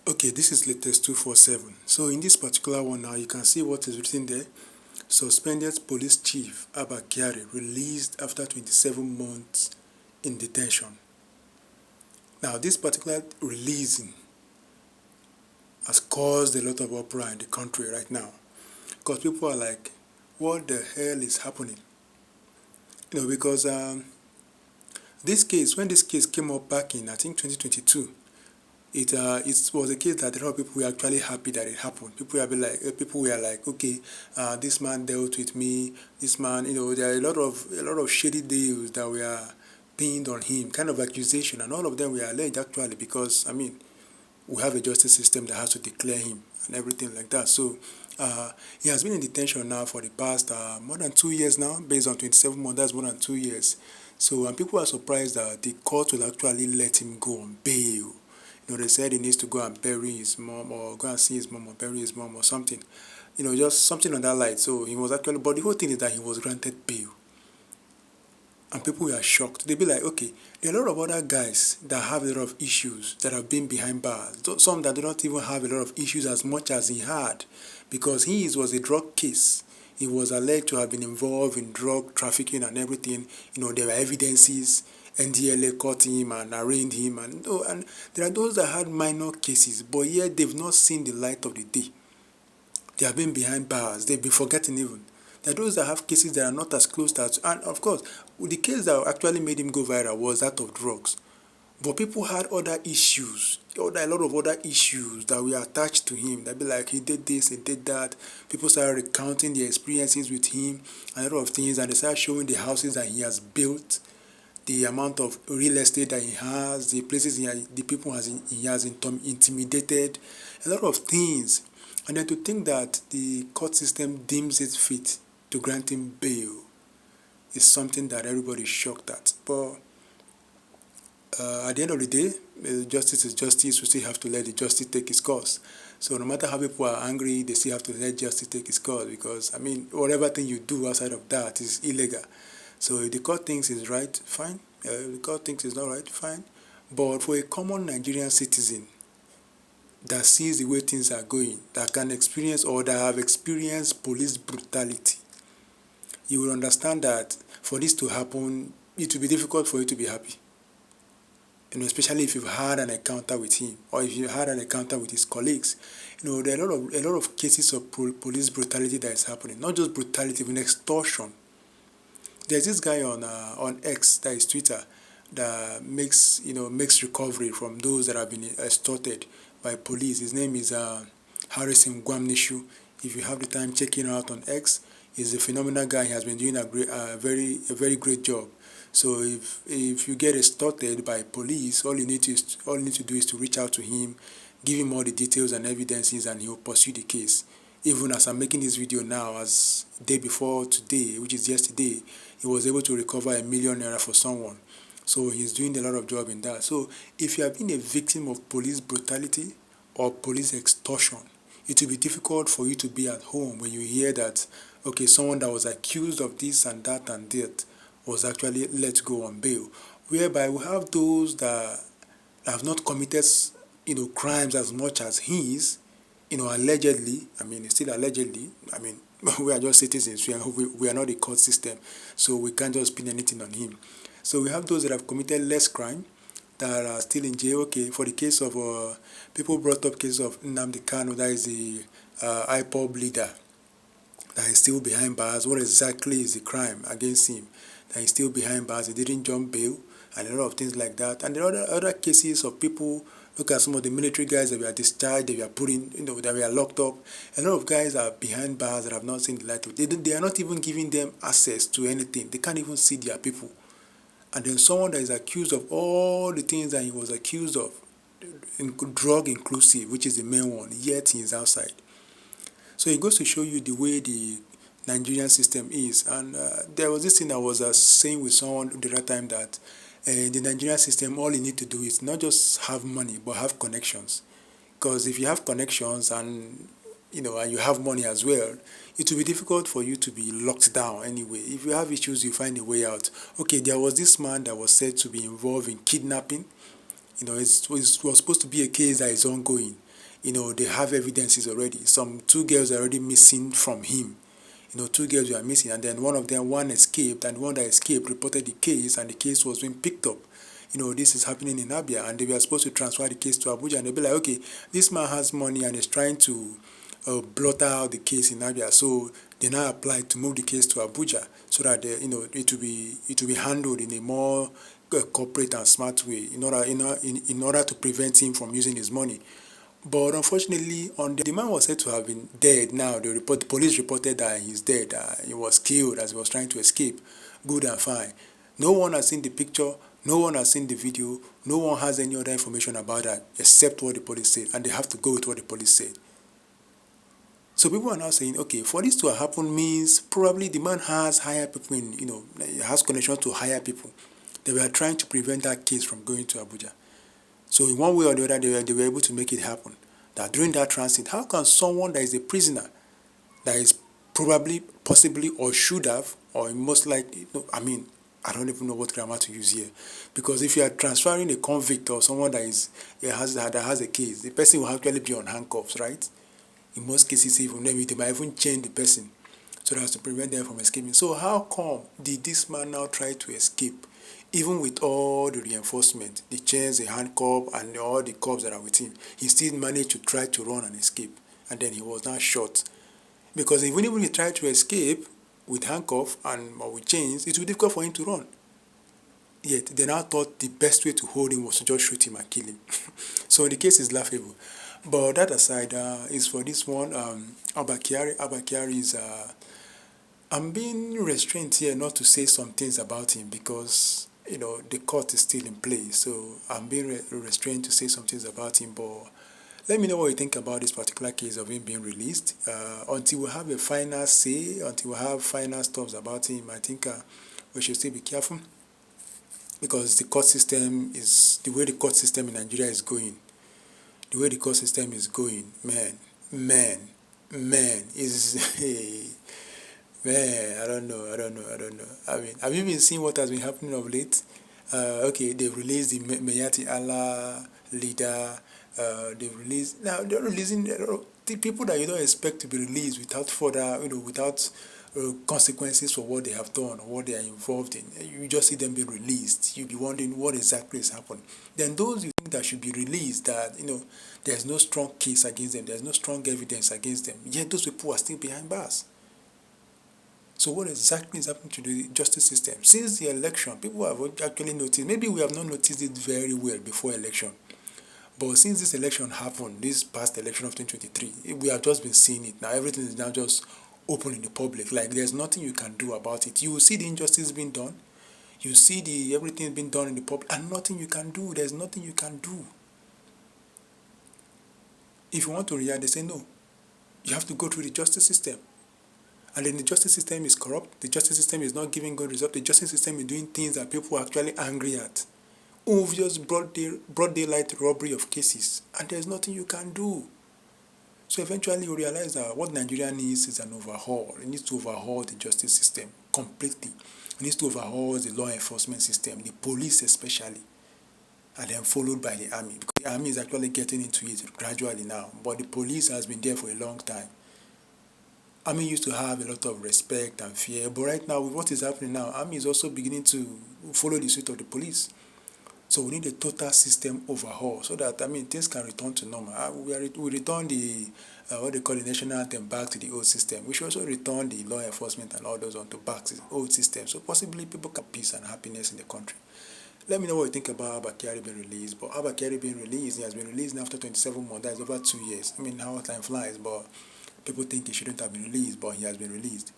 Okay, this is latest 247. So in this particular one now, you can see what is written there. Suspended police chief Abba Kyari released after 27 months in detention. Now, this particular releasing has caused a lot of uproar in the country right now because people are like, what the hell is happening? Because when this case came up back in, I think, 2022, it was a case that a lot of people were actually happy that it happened. People were like, okay, this man dealt with me. This man, there are a lot of shady deals that were pinned on him, kind of accusation, and all of them were alleged actually because we have a justice system that has to declare him and everything like that. So he has been in detention now for the past more than 2 years now, based on 27 months. That's more than 2 years. So and people are surprised that the court will actually let him go on bail. They said he needs to go and bury his mom or go and see his mom or bury his mom or something. Just something on that light. So he was actually, but the whole thing is that he was granted bail. And people were shocked. They'd be like, okay, there are a lot of other guys that have a lot of issues that have been behind bars. Some that do not even have a lot of issues as much as he had because his was a drug case. He was alleged to have been involved in drug trafficking and everything. There were evidences. NDLA caught him and arraigned him. And there are those that had minor cases, but yet they've not seen the light of the day. They have been behind bars. They've been forgotten even. There are those that have cases that are not as close as, and of course, the case that actually made him go viral was that of drugs. But people had other issues, a lot of other issues that were attached to him. They'd be like, he did this, he did that. People started recounting their experiences with him, and a lot of things, and they started showing the houses that he has built, the amount of real estate that he has, the places the people he has intimidated, a lot of things. And then to think that the court system deems it fit to grant him bail is something that everybody is shocked at. But at the end of the day, justice is justice. We still have to let the justice take its course. So no matter how people are angry, they still have to let justice take its course because, whatever thing you do outside of that is illegal. So if the court thinks it's right, fine. If the court thinks it's not right, fine. But for a common Nigerian citizen that sees the way things are going, that can experience or that have experienced police brutality, you will understand that for this to happen, it will be difficult for you to be happy. Especially if you've had an encounter with him or if you had an encounter with his colleagues. There are a lot of cases of police brutality that is happening. Not just brutality, even extortion. There's this guy on X, that is Twitter, that makes recovery from those that have been extorted by police. His name is Harrison Gwamnishu. If you have the time, check him out on X. He's a phenomenal guy. He has been doing a very great job. So if you get extorted by police, all you need to do is to reach out to him, give him all the details and evidences, and he'll pursue the case. Even as I'm making this video now, as day before today, which is yesterday, he was able to recover ₦1 million for someone. So he's doing a lot of job in that. So if you have been a victim of police brutality or police extortion, it will be difficult for you to be at home when you hear that, okay, someone that was accused of this and that and that was actually let go on bail. Whereby we have those that have not committed, crimes as much as his, allegedly. It's still allegedly. We are just citizens. We are not a court system, so we can't just pin anything on him. So we have those that have committed less crime that are still in jail. Okay, for the case of people brought up case of Nnamdi Kanu, that is the IPOB leader, that is still behind bars. What exactly is the crime against him? That he's still behind bars. He didn't jump bail, and a lot of things like that. And there are other cases of people. Look at some of the military guys that were discharged, they were put in, that were locked up. A lot of guys are behind bars that have not seen the light of day. They are not even giving them access to anything. They can't even see their people. And then someone that is accused of all the things that he was accused of, drug inclusive, which is the main one, yet he is outside. So it goes to show you the way the Nigerian system is. And there was this thing I was saying with someone the other time that the Nigerian system, all you need to do is not just have money, but have connections. Because if you have connections and and you have money as well, it will be difficult for you to be locked down anyway. If you have issues, you find a way out. Okay, there was this man that was said to be involved in kidnapping. It was supposed to be a case that is ongoing. They have evidences already. Some two girls are already missing from him. Two girls were missing, and then one escaped, and one that escaped reported the case, and the case was being picked up. This is happening in Abia, and they were supposed to transfer the case to Abuja, and they'll be like, okay, this man has money and is trying to blot out the case in Abia, so they now applied to move the case to Abuja so that it will be handled in a more corporate and smart way in order to prevent him from using his money. But unfortunately, the man was said to have been dead. Now the police reported that he's dead. He was killed as he was trying to escape. Good and fine. No one has seen the picture. No one has seen the video. No one has any other information about that except what the police said, and they have to go with what the police said. So people are now saying, okay, for this to happen means probably the man has hired people has connections to hire people. They were trying to prevent that case from going to Abuja. So in one way or the other, they were able to make it happen. That during that transit, how can someone that is a prisoner, that is probably, possibly, or should have, or most likely, I don't even know what grammar to use here. Because if you are transferring a convict or someone that has a case, the person will actually be on handcuffs, right? In most cases, even maybe they might even chain the person so as to prevent them from escaping. So how come did this man now try to escape? Even with all the reinforcement, the chains, the handcuff, and all the cops that are with him, he still managed to try to run and escape. And then he was now shot. Because even if he tried to escape with handcuff or with chains, it would be difficult for him to run. Yet they now thought the best way to hold him was to just shoot him and kill him. So the case is laughable. But that aside, is for this one, Abba Kyari. Abba Kyari is... I'm being restrained here not to say some things about him because the court is still in place, so I'm being restrained to say some things about him. But let me know what you think about this particular case of him being released. Until we have a final say, until we have final stuff about him, I think we should still be careful because the court system is the way the court system in Nigeria is going. The way the court system is going, man, is. Man, I don't know. Have you been seeing what has been happening of late? Okay, they've released the Mayati Allah leader. They've released now. They're releasing the people that you don't expect to be released without further, without consequences for what they have done or what they are involved in. You just see them being released. You'll be wondering what exactly has happened. Then those you think that should be released, that there's no strong case against them, there's no strong evidence against them. Yet those people are still behind bars. So what exactly is happening to the justice system? Since the election, people have actually noticed, maybe we have not noticed it very well before election, but since this election happened, this past election of 2023, we have just been seeing it. Now everything is now just open in the public. Like there's nothing you can do about it. You will see the injustice being done. You see everything being done in the public, and nothing you can do. There's nothing you can do. If you want to react, they say no. You have to go through the justice system. And then the justice system is corrupt. The justice system is not giving good results. The justice system is doing things that people are actually angry at. Obvious broad daylight robbery of cases. And there's nothing you can do. So eventually you realize that what Nigeria needs is an overhaul. It needs to overhaul the justice system completely. It needs to overhaul the law enforcement system, the police especially. And then followed by the army. Because the army is actually getting into it gradually now. But the police has been there for a long time. Army used to have a lot of respect and fear, but right now with what is happening now, Army is also beginning to follow the suit of the police. So we need a total system overhaul so that things can return to normal. We return the what they call the national anthem back to the old system. We should also return the law enforcement and all those onto back to the old system. So possibly people can have peace and happiness in the country. Let me know what you think about Abba Kyari being released. But Abba Kyari being released, he has been released after 27 months. That is over 2 years. How time flies, but people think he shouldn't have been released, but he has been released.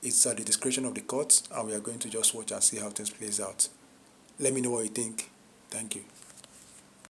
It's at the discretion of the courts, and we are going to just watch and see how things plays out. Let me know what you think. Thank you.